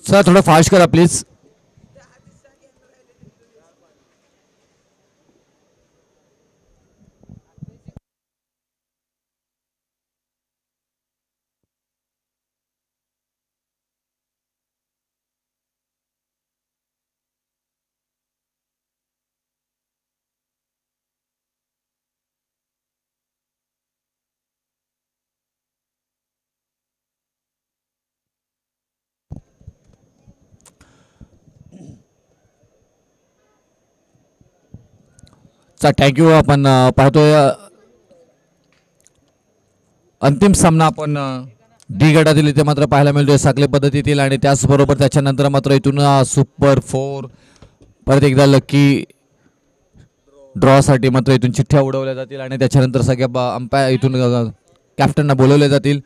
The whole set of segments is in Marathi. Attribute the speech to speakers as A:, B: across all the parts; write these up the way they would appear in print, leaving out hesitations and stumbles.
A: सर थोडं फास्ट करा प्लीज. Sir thank you. आपण पाहतोय अंतिम सामना आपण डी गटातील इथे मात्र पाहायला मिळतोय साखळे पद्धतीतील आणि त्याचबरोबर त्याच्यानंतर मात्र इथून सुपर 4 परत एकदा लकी ड्रॉसाठी मात्र इथून चिठ्ठ्या उडवल्या जातील आणि त्याच्यानंतर सगळ्या अंपायर इथून कॅप्टनना बोलवले जातील.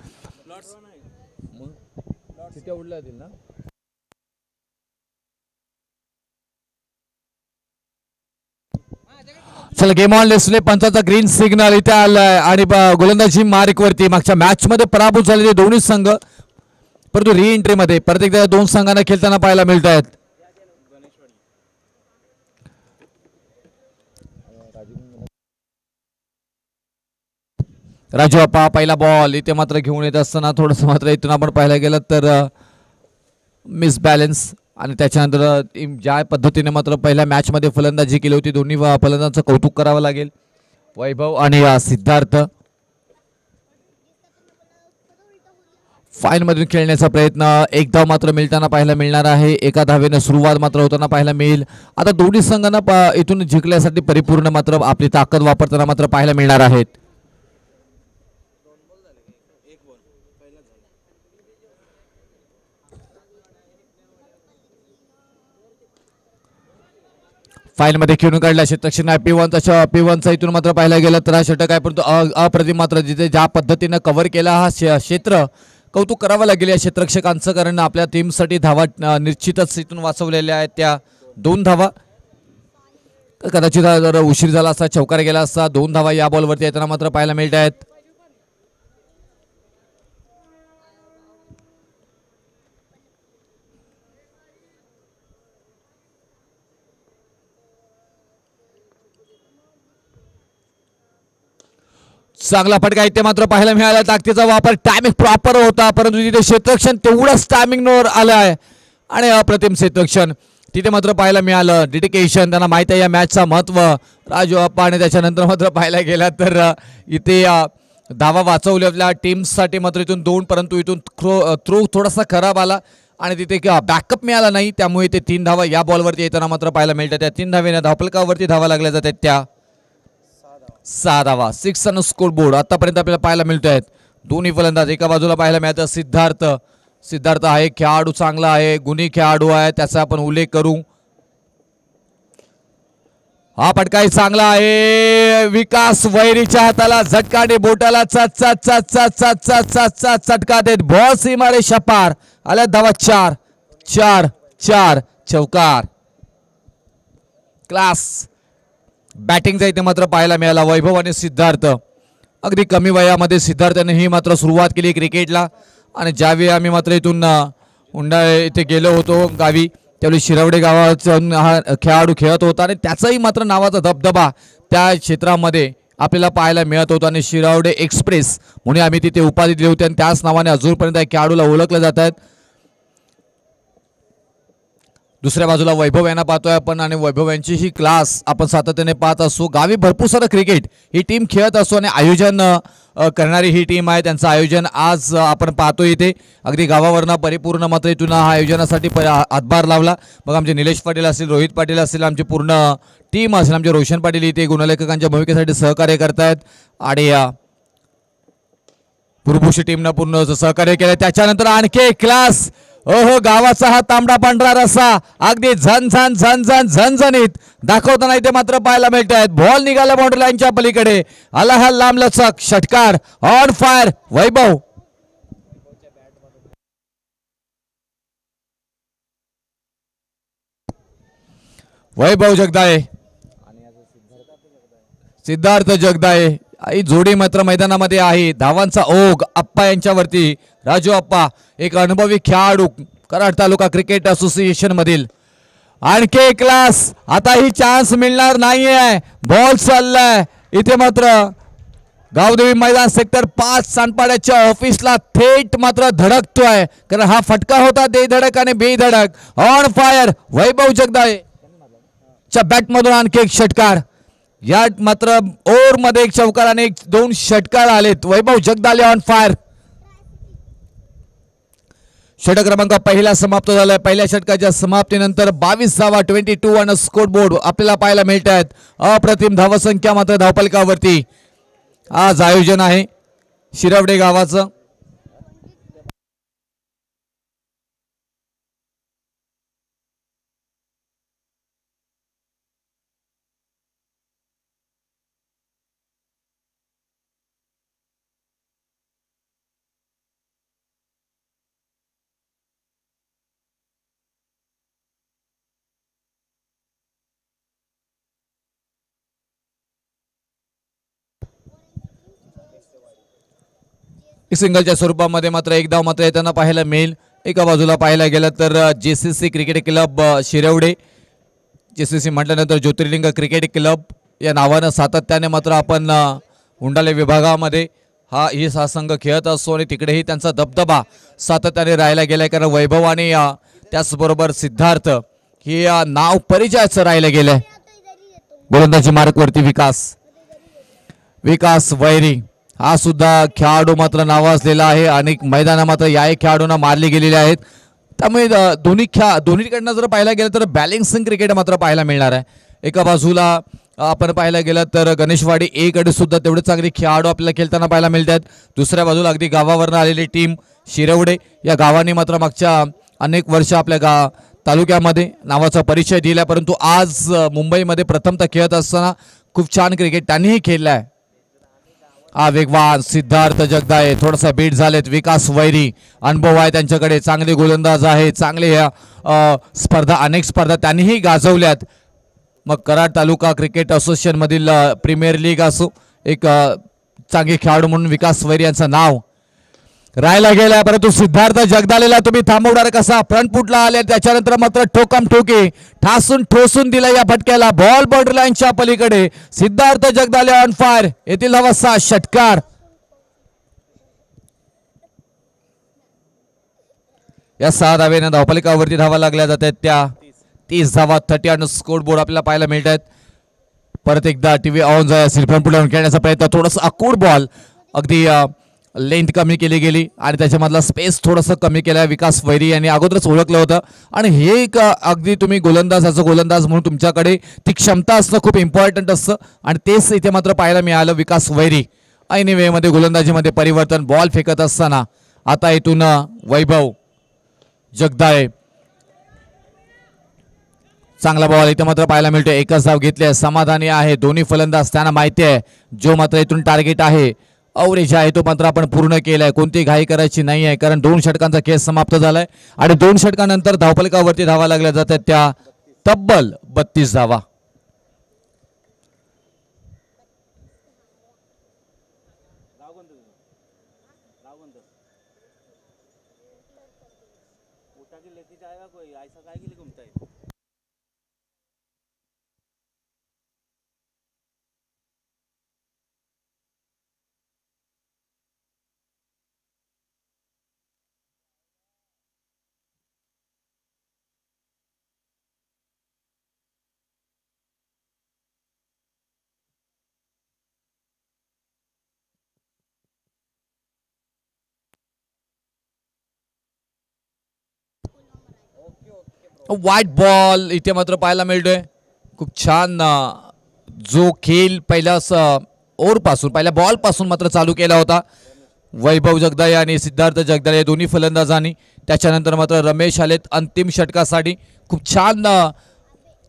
A: चिठ्ठ्या उडल्या जातील ना. चला गेम ऑन लेसले पंचाचा ग्रीन सिग्नल इथे आलाय आणि गोलंदाजी मार्क वरती. मागच्या मॅच मध्ये पराभूत झालेले दोन्ही संघ परंतु री एंट्री मध्ये परत एकदा दोन संघांना खेळताना पाहायला मिळत आहेत. राजू अप्पा पहिला बॉल इथे मात्र घेऊन येत असताना थोडंसं मात्र इथून आपण पाहायला गेलं तर मिस बॅलन्स आणि त्याच्यानंतर ज्या पद्धतीने मात्र पहिल्या मॅच मध्ये फलंदाजी केली होती दोन्ही फलंदाजांचं कौतुक करावं लागेल. वैभव आणि सिद्धार्थ फाईन मधून खेळण्याचा प्रयत्न एक धाव मात्र मिळताना पाहायला मिळणार आहे. एका धावेने सुरुवात मात्र होताना पाहायला मिळेल. आता दोन्ही संघांना इथून जिंकण्यासाठी परिपूर्ण मात्र आपली ताकद वापरताना मात्र पाहायला मिळणार आहेत. फाईल मध्ये खेळून काढला क्षेत्रक्षण P1चा इथून मात्र पाहायला गेलं तर हा षटक आहे परंतु अप्रतिम मात्र जिथे ज्या पद्धतीने कव्हर केला हा क्षेत्र कौतुक करावं लागेल या क्षेत्ररक्षकांचं कारण आपल्या टीमसाठी धावा निश्चितच इथून वाचवलेल्या आहेत. त्या 2 धावा कदाचित जर उशीर झाला असता चौकार गेला असता 2 धावा या बॉलवरती येताना मात्र पाहायला मिळत आहेत. चांगला फटका इथे मात्र पाहायला मिळाला. ताकदीचा वापर टायमिंग प्रॉपर होता परंतु तिथे क्षेत्ररक्षण तेवढंच टायमिंगवर आलं आहे आणि अप्रतिम क्षेत्ररक्षण तिथे मात्र पाहायला मिळालं. डेडिकेशन त्यांना माहित आहे या मॅचचा महत्व. राजू अप्पा आणि त्याच्यानंतर मात्र पाहायला गेला तर इथे धावा वाचवलेल्या टीमसाठी मात्र इथून 2 परंतु इथून थ्रो थोडासा खराब आला आणि तिथे बॅकअप मिळाला नाही त्यामुळे ते 3 धावा या बॉलवरती येताना मात्र पाहायला मिळतात. त्या 3 धावेने धावफलकावरती धावा लागल्या जातात त्या 6 धावा 6 रन स्कोर बोर्ड आतापर्यंत आपल्याला पाहायला मिळत आहेत. दोन्ही फलंदाज एका बाजूला पाहायला मिळतात. सिद्धार्थ आहे खेळाडू चांगला आहे गुणी खेळाडू आहे त्याचा आपण उल्लेख करू. हा फटकाही चांगला आहे. विकास वैरीच्या हाताला झटकाने बोटाला चटका देत बॉल सीमारेषा पार आल्या धावा 4 चौकार. क्लास बॅटिंगचा इथे मात्र पाहायला मिळाला. वैभव आणि सिद्धार्थ अगदी कमी वयामध्ये सिद्धार्थने ही मात्र सुरुवात केली क्रिकेटला आणि ज्यावेळी आम्ही मात्र इथून उंडा इथे गेलो होतो गावी त्यावेळी शिरवडे गावाचा हा खेळाडू खेळत होता आणि त्याचाही मात्र नावाचा धबधबा त्या क्षेत्रामध्ये आपल्याला पाहायला मिळत होता आणि शिरवडे एक्सप्रेस म्हणून आम्ही तिथे उपाधी दिली होती आणि त्याच नावाने अजूनपर्यंत या खेळाडूला ओळखलं जात आहेत. दुसऱ्या बाजूला वैभव यांना पाहतोय आपण आणि वैभव यांची ही क्लास आपण सातत्याने पाहत असतो. गावी भरपूर सारं क्रिकेट ही टीम खेळत असतो आणि आयोजन करणारी ही टीम आहे. त्यांचं आयोजन आज आपण पाहतो इथे अगदी गावावरनं परिपूर्ण मात्र इथून हा आयोजनासाठी हातभार लावला. मग आमचे निलेश पाटील असतील रोहित पाटील असतील आमची पूर्ण टीम असेल आमचे रोशन पाटील इथे गुणलेखकांच्या भूमिकेसाठी सहकार्य करतायत आणि पुरभूषी टीमनं पूर्ण सहकार्य केलं. त्याच्यानंतर आणखी क्लास ओहो गावाचा हा तांबडा पांढरा रसा अगदी झणझणीत दाखवताना इथे मात्र पाहायला मिळत आहेत. बॉल निघाला बाउंड्री लाईनच्या पलीकडे आला हा लांबलचक षटकार ऑन फायर. वैभव जगदाळे सिद्धार्थ जगदाळे ही जोडी मात्र मैदानामध्ये आहे. धावांचा ओघ अप्पा यांच्यावरती. राजू अप्पा एक अनुभवी खेळाडू कराड तालुका क्रिकेट असोसिएशन मधील आणखी एक क्लास. आता ही चान्स मिळणार नाहीये. बॉल चाललाय इथे मात्र गावदेवी मैदान सेक्टर 5 सानपाड्याच्या ऑफिसला थेट मात्र धडकतोय, कारण हा फटका होता दे धडक आणि बेधडक. ऑन फायर वैभव जगदाळे च्या बॅट मधून आणखी एक षटकार. या मात्र ओव्हर मध्ये एक चौकार आणि 2 षटकार आलेत. वैभव जगदाळे ऑन फायर. षटक क्रमांक पहिला समाप्त झालाय. पहिल्या षटकाच्या समाप्तीनंतर 22 धावा 22 ऑन स्कोर बोर्ड आपल्याला पाहायला मिळत आहेत. अप्रतिम धावसंख्या मात्र धावफलकावरती. आज आयोजन आहे शिरवडे गावाचं. सिंगलच्या स्वरूपामध्ये मात्र एक धाव मात्र येताना पाहायला मिळेल. एका बाजूला पाहायला गेलं तर JCC cricket club Shirwade, JCC म्हटल्यानंतर ज्योतिर्लिंग क्रिकेट क्लब या नावानं सातत्याने मात्र आपण उंडाले विभागामध्ये ही संघ खेळत असतो आणि तिकडेही त्यांचा दबदबा सातत्याने राहायला गेलाय, कारण वैभव आणि त्याचबरोबर सिद्धार्थ हे नाव परिचयाचं राहिलं गेलंय. गोलंदाजी मार्कवरती विकास वैरी हा सुद्धा खेळाडू मात्र नावाजलेला आहे. अनेक मैदाना मात्र या खेळाडूंना मारले गेलेले आहेत. त्यामुळे दोन्हीकडनं जर पाहायला गेलं तर बॅलेन्सिंग क्रिकेट मात्र पाहायला मिळणार आहे. एका बाजूला आपण पाहायला गेलं तर गणेशवाडी ए कडे सुद्धा तेवढे चांगले खेळाडू आपल्याला खेळताना पाहायला मिळतात. दुसऱ्या बाजूला अगदी गावावरनं आलेली टीम शिरवडे या गावाने मात्र मागच्या अनेक वर्ष आपल्या तालुक्यामध्ये नावाचा परिचय दिला, परंतु आज मुंबईमध्ये प्रथमतः खेळत असताना खूप छान क्रिकेट त्यांनीही खेळलं आहे. वेगवान सिद्धार्थ जगदाळे थोडासा बीट झालेत. विकास वैरी अनुभव आहे त्यांच्याकडे, चांगले गोलंदाज आहे, चांगले अनेक स्पर्धा त्यांनीही गाजवल्यात. मग कराड तालुका क्रिकेट असोसिएशन मधील प्रीमियर लीग असो, एक चांगले खेळाडू म्हणून विकास वैरी यांचं नाव राहायला गेलाय. परंतु सिद्धार्थ जगदाळेला तुम्ही थांबवणार कसा? फ्रंट फुटला आले, त्याच्यानंतर मात्र ठोकम ठोके ठासून ठोसून दिला या फटक्याला. बॉल बॉर्डर लाईनच्या पलीकडे सिद्धार्थ जगदाळे ऑन फायर. येथील धावा 6 षटकार. या 6 धावेने धावफलकावरती धावा लागल्या जात आहेत. त्या 30 धावा 30 ऑन स्कोर बोर्ड आपल्याला पाहायला मिळत आहेत. परत एकदा टीव्ही ऑन जाय असेल, फ्रंट फुट लावून खेळण्याचा प्रयत्न, थोडासा अकूड बॉल, अगदी लेंथ कमी केली गेली आणि त्याच्यामधला स्पेस थोडंसं कमी केला. विकास वैरी यांनी अगोदरच ओळखलं होतं आणि हे एक अगदी तुम्ही गोलंदाज म्हणून तुमच्याकडे ती क्षमता असणं खूप इम्पॉर्टंट असतं आणि तेच इथे मात्र पाहायला मिळालं. विकास वैरी ऐन वेळेमध्ये गोलंदाजीमध्ये परिवर्तन, बॉल फेकत असताना आता इथून वैभव जगदाळे चांगला बॉल इथे मात्र पाहायला मिळतो. एकच धाव घेतली, समाधानी आहे दोन्ही फलंदाज. त्यांना माहिती आहे जो मात्र इथून टार्गेट आहे अवरेज आहे तो मात्र आपण पूर्ण केलाय. कोणती घाई करायची नाही आहे, कारण 2 षटकांचा खेळ समाप्त झालाय आणि 2 षटकानंतर धावफलकावरती धावा लागल्या जातात त्या तब्बल 32 धावा. व्हाईट बॉल इथे मात्र पाहायला मिळतोय. खूप छान जो खेळ पहिल्या बॉल पासून मात्र चालू केला होता वैभव जगदाळे आणि सिद्धार्थ जगदाळे दोन्ही फलंदाजांनी. त्याच्यानंतर मात्र रमेश आलेत अंतिम षटकासाठी. खूप छान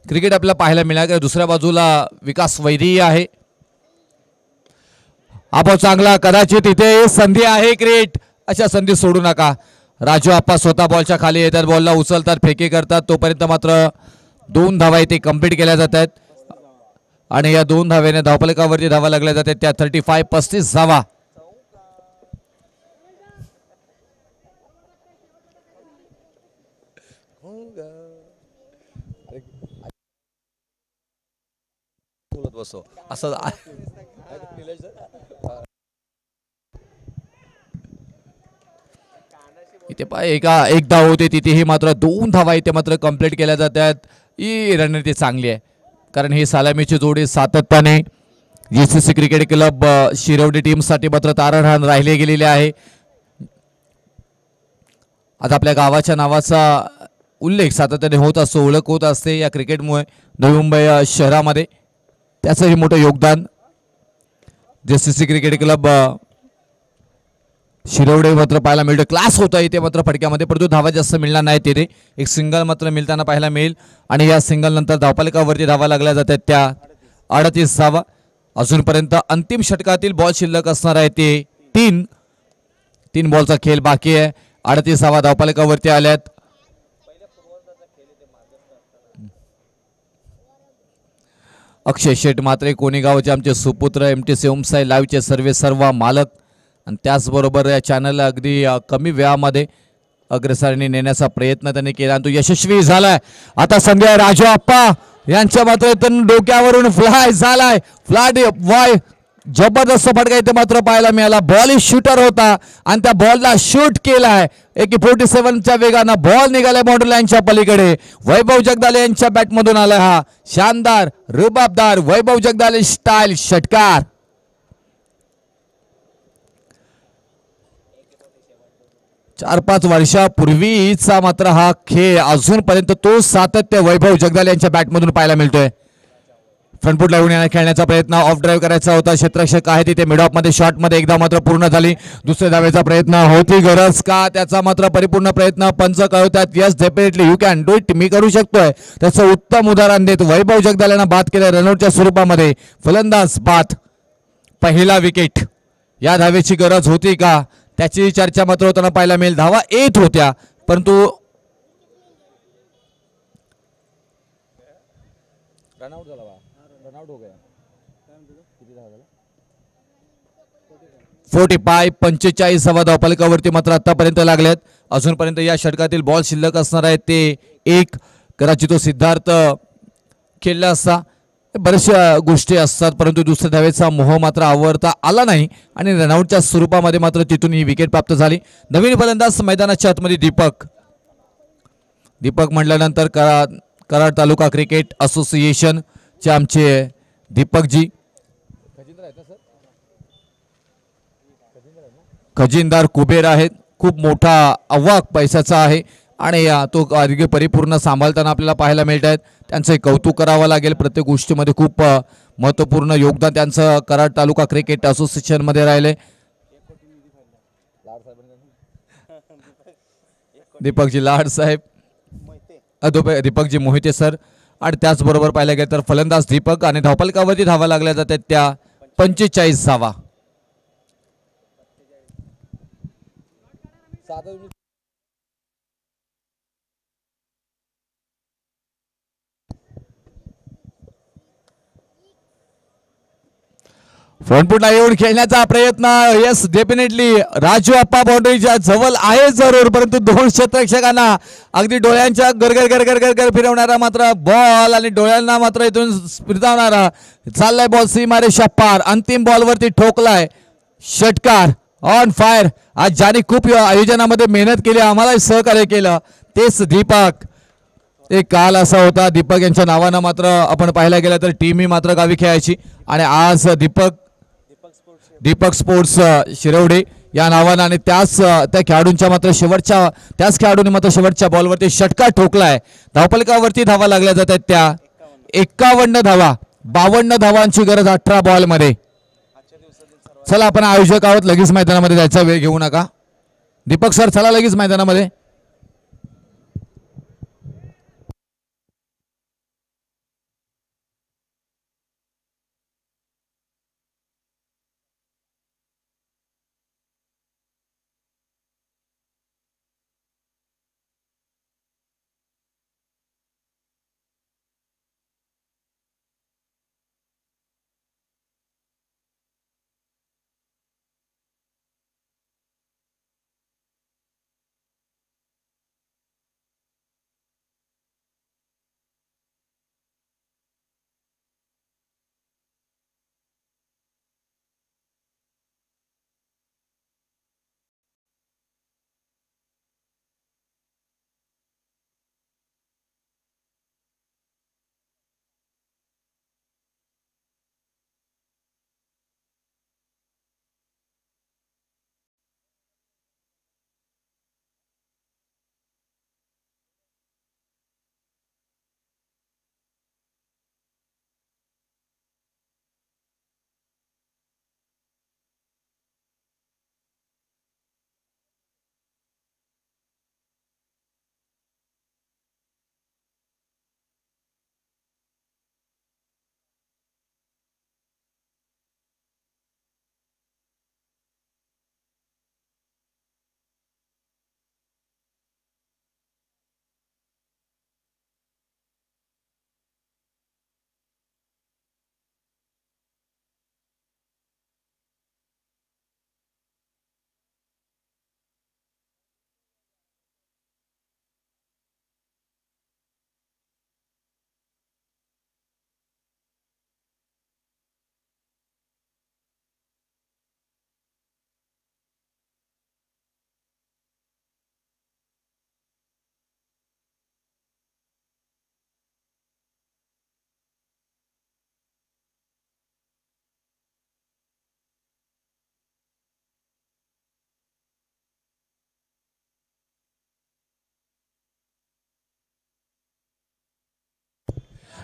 A: क्रिकेट आपल्याला पाहायला मिळालं. दुसऱ्या बाजूला विकास वैरी आहे. आपण चांगला, कदाचित इथे संधी आहे क्रिकेट, अशा संधी सोडू नका. राजू आप्पा स्वतः बॉलच्या खाली येतात, बॉलला उचलतात, फेके करतात. तोपर्यंत मात्र 2 धावा इथे कंप्लीट केल्या जात आहेत आणि या 2 धावेने धावफलकावरती धावा लागल्या जातात त्या 35 धावा. बसो असं इथे एक धाव होते तिथेही मात्र 2 धावा इथे मात्र कंप्लीट केल्या जातात. ही रणनीती चांगली आहे कारण ही सलामीची जोडी सातत्याने जीसीसी क्रिकेट क्लब शिरवडी टीमसाठी मात्र तारणहाण राहिले गेलेले आहे. आता आपल्या गावाच्या नावाचा उल्लेख सातत्याने होत असतो, ओळख होत असते या क्रिकेटमुळे नवी मुंबई शहरामध्ये. त्याचंही मोठं योगदान जीसीसी क्रिकेट क्लब शिरवडे मात्र पाहायला मिळतो. क्लास होता इथे मात्र फटक्यामध्ये, परंतु धावा जास्त मिळणार नाही. तिथे एक सिंगल मात्र मिळताना पाहायला मिळेल आणि या सिंगल नंतर धावपालकावरती धावा लागल्या जातात त्या 38 धावा. अजूनपर्यंत अंतिम षटकातील बॉल शिल्लक असणार आहे ते 3 बॉलचा खेळ बाकी आहे. 38 धावा धावपालकावरती आल्यात. अक्षय शेठ मात्रे कोणीगावचे आमचे सुपुत्र, MTC ओमसाई लाईव्हचे सर्व मालक आणि त्याचबरोबर या चॅनलला अगदी कमी वेळामध्ये अग्रेसरणी नेण्याचा प्रयत्न त्यांनी केला आणि तो यशस्वी झालाय. आता संध्या राजू आप्पा यांच्या मात्र डोक्यावरून फ्लाय झालाय. फ्लॅट वाय जबरदस्त फटका इथे मात्र पाहायला मिळाला. बॉल शूटर होता आणि त्या बॉलला शूट केलाय. AK-47च्या वेगानं बॉल निघालाय बाउंड्री लाईनच्या पलीकडे. वैभव जगदाले यांच्या बॅटमधून आला हा शानदार रुबाबदार वैभव जगदाले स्टाईल षटकार. चार 5 वर्षापूर्वीचा मात्र हा खेळ अजूनपर्यंत तो सातत्य वैभव जगदाले यांच्या बॅटमधून पाहायला मिळतोय. फ्रंटफुटला येऊन खेळण्याचा प्रयत्न, ऑफ ड्राईव्ह करायचा होता. क्षेत्ररक्षक आहे तिथे मिडऑफमध्ये शॉटमध्ये एकदा मात्र पूर्ण झाली. दुसऱ्या धावेचा प्रयत्न, होती गरज का त्याचा मात्र परिपूर्ण प्रयत्न. पंच कळवतात yes definitely you can do it, मी करू शकतोय. त्याचं उत्तम उदाहरण देत वैभव जगदाल यांना बाद केलं रनआउटच्या स्वरूपामध्ये. फलंदाज बाद. पहिला विकेट. या धावेची गरज होती का त्याची चर्चा मात्र होताना पाहायला मिळेल. धावा येत होत्या परंतु रनआउट झाला. रनआउट हो गया. 45 धावा धावफलकावरती मात्र आतापर्यंत लागल्यात. अजूनपर्यंत या षटकातील बॉल शिल्लक असणार आहे ते 1. कदाचित तो सिद्धार्थ खेळला असता. बऱ्याचशा गोष्टी असतात परंतु दुसऱ्या धावेचा मोह मात्र आवरता आला नाही आणि रनआउटच्या स्वरूपामध्ये मात्र तिथून ही विकेट प्राप्त झाली. नवीन फलंदाज मैदानाच्या आतमध्ये दीपक म्हटल्यानंतर कराड तालुका क्रिकेट असोसिएशनचे आमचे दीपकजी खजिनदार कुबेर आहेत. खूप मोठा अवाक पैशाचा आहे आणि तो आरोग्य परिपूर्ण सांभाळताना आपल्याला पाहायला मिळत आहेत. त्यांचं कौतुक करावं लागेल. प्रत्येक गोष्टीमध्ये खूप महत्त्वपूर्ण योगदान त्यांचं कराड तालुका क्रिकेट असोसिएशनमध्ये राहिले. दीपकजी लाड साहेब, दीपकजी मोहिते सर आणि त्याचबरोबर पाहिलं गेलं तर फलंदाज दीपक आणि धावफलकावरती धावा लागल्या जातात त्या 45 धावा. फ्रंटफुटला येऊन खेळण्याचा प्रयत्न, यस डेफिनेटली राजू आप्पा बाउंड्रीच्या जवळ आहे जरूर परंतु 2 क्षेत्ररक्षकांना अगदी डोळ्यांच्या गरगर गरगर गरगर फिरवणारा मात्र बॉल आणि डोळ्यांना मात्र इथून फिरवणारा चाललाय बॉल सीमारेषा पार. अंतिम बॉलवरती ठोकलाय षटकार. On fire. आज ज्याने खूप आयोजनामध्ये मेहनत केली, आम्हाला सहकार्य केलं तेच दीपक. एक काल असा होता दीपक यांच्या नावानं मात्र आपण पाहायला गेलं तर टीमही मात्र गावी खेळायची आणि आज दीपक स्पोर्ट्स शिरवडे या नावानं आणि त्या खेळाडूंच्या मात्र त्याच खेळाडूंनी मात्र शेवटच्या बॉलवरती षटकार ठोकलाय. धावफलकावरती धावा लागल्या जातात त्या 51 धावा. 52 धावांची गरज 18 बॉलमध्ये. चला आपण आयोजक आहोत, लगेच मैदानामध्ये जायचा वेळ घेऊ नका. दीपक सर चला लगेच मैदानामध्ये.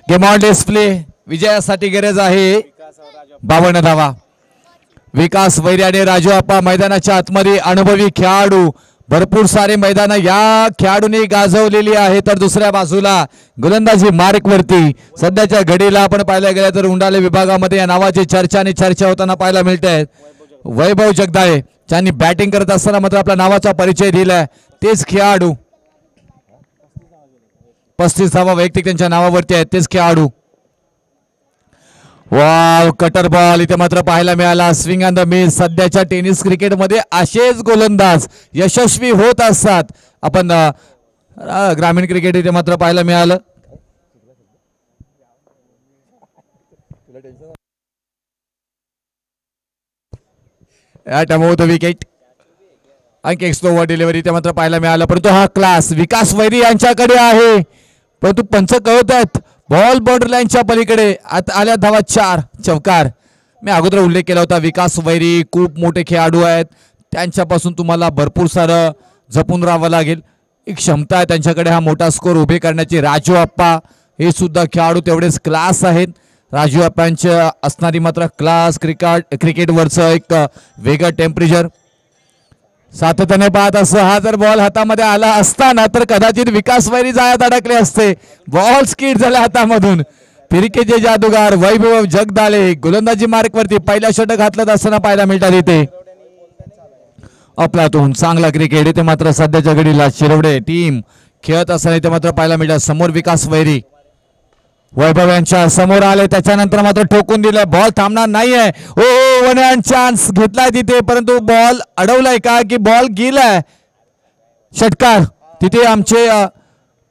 A: गेम ऑन डिस्प्ले विजयासाठी गरज आहे 52 धावा. विकास वैरी आणि राजू आप्पा मैदानाच्या आतमध्ये अनुभवी खेळाडू भरपूर सारे मैदान या खेळाडूंनी गाजवलेली आहे. तर दुसऱ्या बाजूला गोलंदाजी मार्क वरती सध्याच्या घडीला आपण पाहायला गेलं तर उंडाले विभागामध्ये या नावाची चर्चा आणि चर्चा होताना पाहायला मिळते. वैभव जगदाळे ज्यांनी बॅटिंग करत असताना मात्र आपल्या नावाचा परिचय दिलाय तेच खेळाडू 35वा वैयक्तिक त्यांच्या नावावरती आहे तेच खेळाडू. वाव कटर बॉल इथे मात्र पाहायला मिळाला. Swing on the miss. सध्याच्या टेनिस क्रिकेटमध्ये असेच गोलंदाज यशस्वी होत असतात. आपण ग्रामीण क्रिकेट इथे मात्र पाहायला मिळालं. विकेट अंक एक्सलोवर डिलिव्हरी इथे मात्र पाहायला मिळालं. परंतु हा क्लास विकास वैरी यांच्याकडे आहे. परंतु पंच कळत आहेत बॉल बॉर्डर लाईनच्या पलीकडे आता आल्या धावा 4 चौकार. मी अगोदर उल्लेख केला होता विकास वैरी खूप मोठे खेळाडू आहेत. त्यांच्यापासून तुम्हाला भरपूर सारं जपून राहावं लागेल. एक क्षमता आहे त्यांच्याकडे हा मोठा स्कोर उभे करण्याची. राजू आप्पा हे सुद्धा खेळाडू तेवढेच क्लास आहेत. राजू आप्पांच्या असणारी मात्र क्लास क्रिकेटवरचं एक वेगळं टेम्परेचर सातत्याने पाहत असं. हा जर बॉल हातामध्ये आला असताना तर कदाचित विकास वैरी जाळ्यात अडकले असते. बॉल स्किड झाला हातामधून. फिरकेचे जादूगार वैभव जगदाळे गोलंदाजी मार्कवरती पहिल्या षटक घातलं असताना पाहायला मिळतात. इथे अफलातून चांगला क्रिकेट इथे मात्र सध्याच्या घडीला शिरवडे टीम खेळत असताना इथे मात्र पाहायला मिळतात. समोर विकास वैरी वैभव यांच्या समोर आले त्याच्यानंतर मात्र ठोकून दिलंय. बॉल थांबणार नाहीये. ओ वन हँड चान्स घेतलाय तिथे परंतु बॉल अडवलाय का की बॉल गेलाय. षटकार तिथे आमचे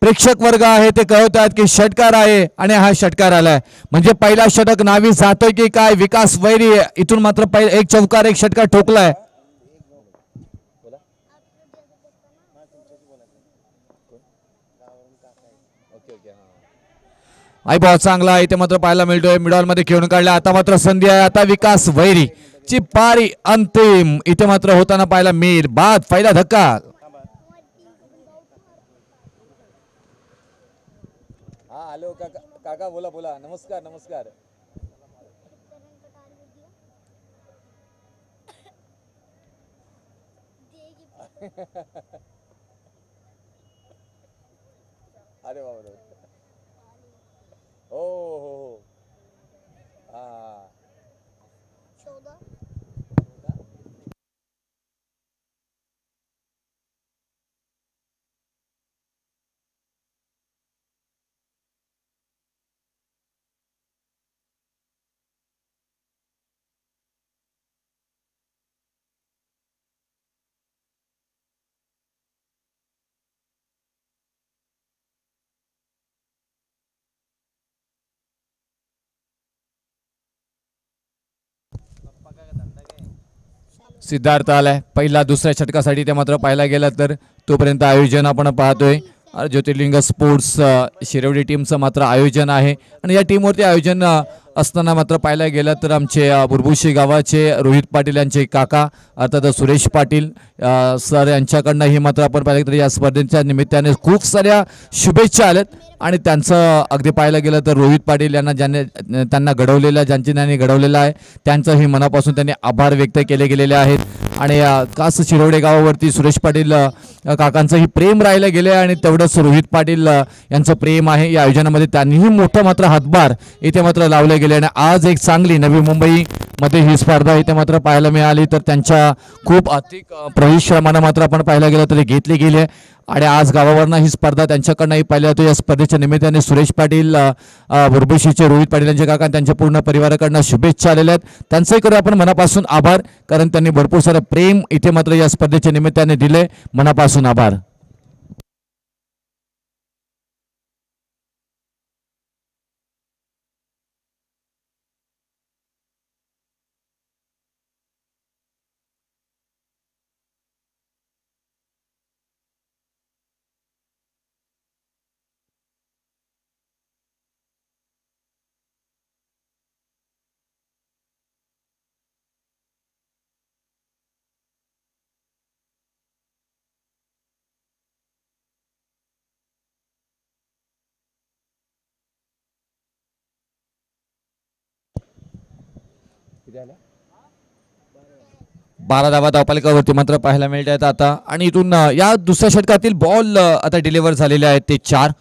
A: प्रेक्षक वर्ग आहे ते कळवतात की षटकार आहे आणि हा षटकार आलाय म्हणजे पहिला षटक नावी जातोय की काय. विकास वैरी इथून मात्र एक चौकार एक षटकार ठोकलाय. आई बॉल चांगला इथे मात्र पाहायला मिळतोय. मिडॉल मध्ये खेळून काढला. आता मात्र संधी आहे. आता विकास वैरी ची पारी अंतिम इथे मात्र होताना पाहायला मिळेल. बाद पहिला धक्का.
B: हॅलो काका काका बोला बोला. नमस्कार नमस्कार. अरे बाबा हो हो हो हा
A: सिद्धार्थ आलाय पहिला दुसऱ्या षटकासाठी. ते मात्र पाहायला गेलं तर तोपर्यंत आयोजन आपण पाहतोय ज्योतिर्लिंग स्पोर्ट्स शिरवडी टीमचं मात्र आयोजन आहे. आणि या टीमवरती आयोजन असताना मात्र पाहायला गेलं तर आमचे बुरबुशी गावाचे रोहित पाटील यांचे काका अर्थात सुरेश पाटील सर यांच्याकडनं हे मात्र आपण पाहिलं तर या स्पर्धेच्या निमित्ताने खूप साऱ्या शुभेच्छा आल्यात. आणि त्यांचं अगदी पाहायला गेलं तर रोहित पाटील यांना ज्यांनी त्यांना घडवलेलं ज्यांची त्यांनी घडवलेलं आहे त्यांचंही मनापासून त्यांनी आभार व्यक्त केले गेलेले आहेत. आणि खास शिरोडे गावावरती सुरेश पाटील काकांचंही प्रेम राहिलं गेले आणि तेवढंच रोहित पाटील यांचं प्रेम आहे. या आयोजनामध्ये त्यांनीही मोठं मात्र हातभार इथे मात्र लावले गेले. आणि आज एक चांगली नवी मुंबईमध्ये ही स्पर्धा इथे मात्र पाहायला मिळाली. तर त्यांच्या खूप अधिक परिश्रमानं मात्र आपण पाहायला गेलं तरी घेतली गेली आहे. आणि आज गावावरनं ही स्पर्धा त्यांच्याकडनंही पाहिली जातो. या स्पर्धेच्या निमित्ताने सुरेश पाटील बुरबुशीचे रोहित पाटील यांचे काका त्यांच्या पूर्ण परिवाराकडनं शुभेच्छा आलेल्या आहेत. त्यांचंही करू आपण मनापासून आभार कारण त्यांनी भरपूर सारं प्रेम इथे मात्र या स्पर्धेच्या निमित्ताने दिले. मनापासून आभार.
B: किती आल्या?
A: 12 धावा धावपालिकावरती मात्र पाहायला मिळत आहेत आता. आणि इथून या दुसऱ्या षटकातील बॉल आता डिलिव्हर झालेले आहेत ते 4.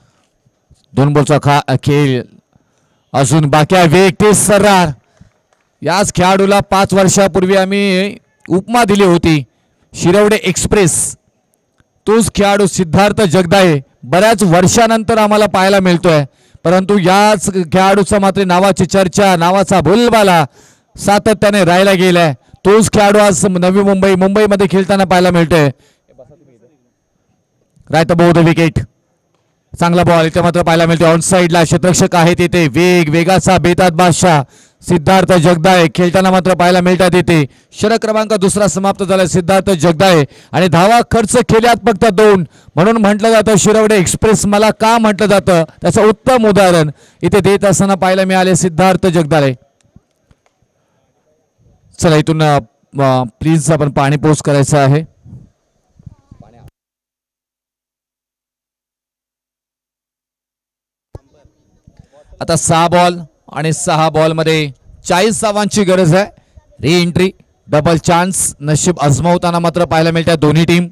A: 2 बॉलचा खेळ अजून बाकी आहे. वेग ते सर्रार. याच खेळाडूला 5 वर्षापूर्वी आम्ही उपमा दिली होती, शिरवडे एक्सप्रेस. तोच खेळाडू सिद्धार्थ जगदाळे बऱ्याच वर्षानंतर आम्हाला पाहायला मिळतोय, परंतु याच खेळाडूचा मात्र नावाची चर्चा, नावाचा बोलबाला सातत्याने राहायला गेलाय. तोच खेळाडू आज नवी मुंबईमध्ये खेळताना पाहायला मिळतोय. Right about the wicket. चांगला बॉल इथे मात्र पाहायला मिळतो. ऑन साईडला क्षेत्ररक्षक आहे तिथे. वेगाचा बेतात बादशाह सिद्धार्थ जगदाळे खेळताना मात्र पाहायला मिळतात इथे. षटक क्रमांक 2 समाप्त झाला सिद्धार्थ जगदाळे आणि धावा खर्च केल्यात फक्त 2. म्हणून म्हटलं जातं शिरवडे एक्सप्रेस. मला का म्हटलं जातं त्याचं उत्तम उदाहरण इथे देत असताना पाहायला मिळाले सिद्धार्थ जगदाळे. चला इथून प्लीज आपण पाणी पोस्ट करायचं आहे. आता 6 बॉल आणि 6 बॉल मध्ये 40 धावांची गरज आहे. री एंट्री डबल चान्स नशीब आजमावताना मात्र पाहायला मिळतात दोन्ही टीम.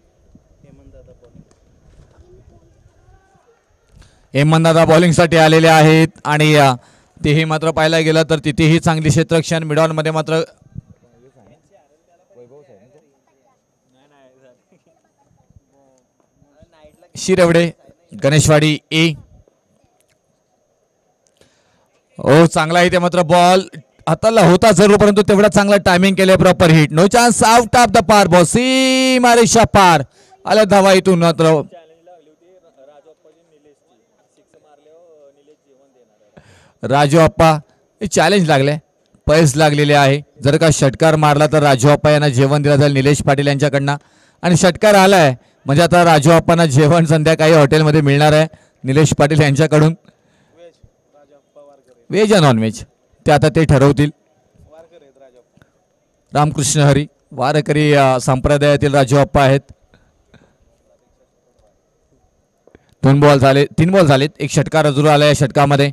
A: हेमंतदादा बॉलिंग साठी आलेले आहेत आणि तेही मात्र पाहायला गेलं तर तिथेही चांगली क्षेत्ररक्षण. मिडॉन मध्ये मात्र शिरवडे गणेशवाडी ए. ओ चांगला इथे मात्र बॉल हाताला होता जरूर, परंतु तेवढा चांगला टायमिंग केले. Proper hit. No chance. Out of the पार. बॉल सीमारेषा पार आल्या धावा इथून मात्र. राजू अप्पा चॅलेंज लागले, पैस लागलेले आहे. जर का षटकार मारला तर राजू अप्पा यांना जेवण दिलं जाईल निलेश पाटील यांच्याकडनं. आणि षटकार आलाय म्हणजे आता राजू अप्पांना जेवण संध्याकाळी हॉटेलमध्ये मिळणार आहे निलेश पाटील यांच्याकडून. व्हेज या नॉन व्हेज ते आता ते ठरवतील. रामकृष्ण हरी वारकरी संप्रदायातील राजू अप्पा आहेत. 2 बॉल झाले, 3 बॉल झालेत. एक षटकार अजून आला या षटकामध्ये.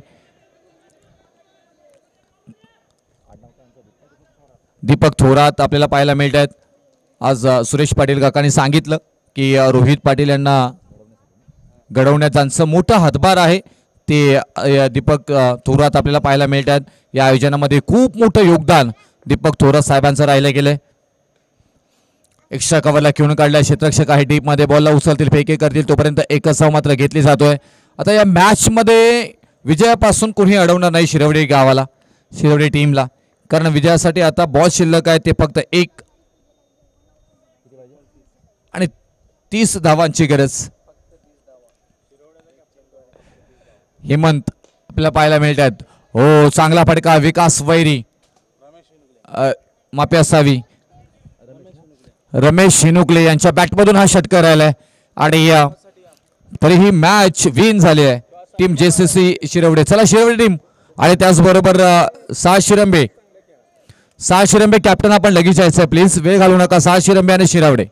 A: दीपक थोरात आपल्याला पाहायला मिळत आहेत. आज सुरेश पाटील काकांनी सांगितलं की रोहित पाटील यांना घडवण्यात त्यांचं मोठा हातभार आहे. ते दीपक थोरात आपल्याला पाहायला मिळतात. या आयोजनामध्ये खूप मोठं योगदान दीपक थोरात साहेबांचं राहिलं गेलंय. एक्स्ट्रा कव्हरला खेळून काढल्या क्षेत्ररक्षक आहे. डीप मध्ये बॉलला उचलतील, फेके करतील, तोपर्यंत एकच धाव मात्र घेतली जातोय. आता या मॅच मध्ये विजयापासून कोणी अडवणार नाही शिरवडे गावाला, शिरवडे टीमला, कारण विजयासाठी आता बॉल शिल्लक आहे ते फक्त 1 आणि 30 धावांची गरज. हेमंत आपल्याला पाहायला मिळतात. हो चांगला फटका. विकास वैरी माफी असावी. रमेश हिनुकले यांच्या बॅटमधून हा षटकार आलाय आणि तरीही मॅच विन झाली आहे टीम JCC शिरवडे. चला शिरवडे टीम आणि त्याचबरोबर 6 शिरंबे कॅप्टन आपण लगेच यायचं प्लीज, वेळ घालू नका. 6 शिरंबे आणि शिरवडे.